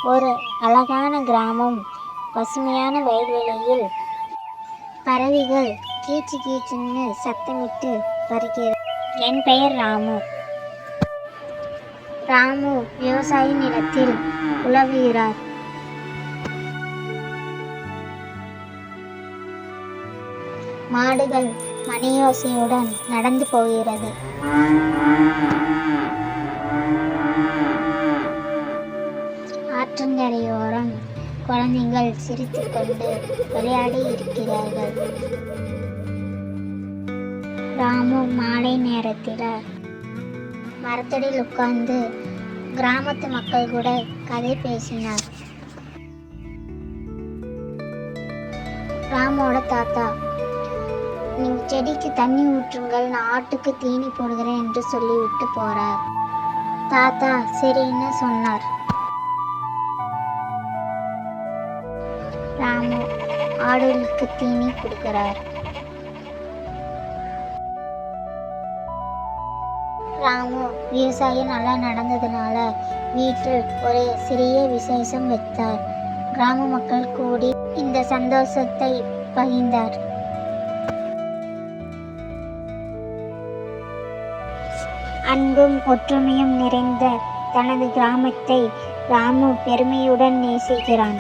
ஒரு அழகான கிராமம். பசுமையான வயல்வெளியில் பறவைகள் கீச்சு கீச்சுன்னு சத்தமிட்டு வருகிறது. என் பெயர் ராமு. ராமு விவசாய நிலத்தில் உழவுகிறார். மாடுகள் மணியோசையுடன் நடந்து போகிறது. ஆற்றங்கரையோரம் குழந்தைகள் சிரித்துக் கொண்டு விளையாடி இருக்கிறார்கள். ராமு மாலை நேரத்தில் மரத்தடியில் உட்கார்ந்து கிராமத்து மக்கள் கூட கதை பேசினார். ராமோட தாத்தா, நீங்க செடிக்கு தண்ணி ஊற்றுங்கள், நான் ஆட்டுக்கு தீனி போடுகிறேன் என்று சொல்லிவிட்டு போறார். தாத்தா சரின்னு சொன்னார். ராமு ஆடுகளுக்கு தீனி கொடுக்கிறார். ராமு விவசாயம் நல்லா நடந்ததுனால வீட்டில் ஒரு சிறிய விசேஷம் வைத்தார். கிராம மக்கள் கூடி இந்த சந்தோஷத்தை பகிர்ந்தார். அன்பும் ஒற்றுமையும் நிறைந்த தனது கிராமத்தை ராமு பெருமையுடன் நேசிக்கிறான்.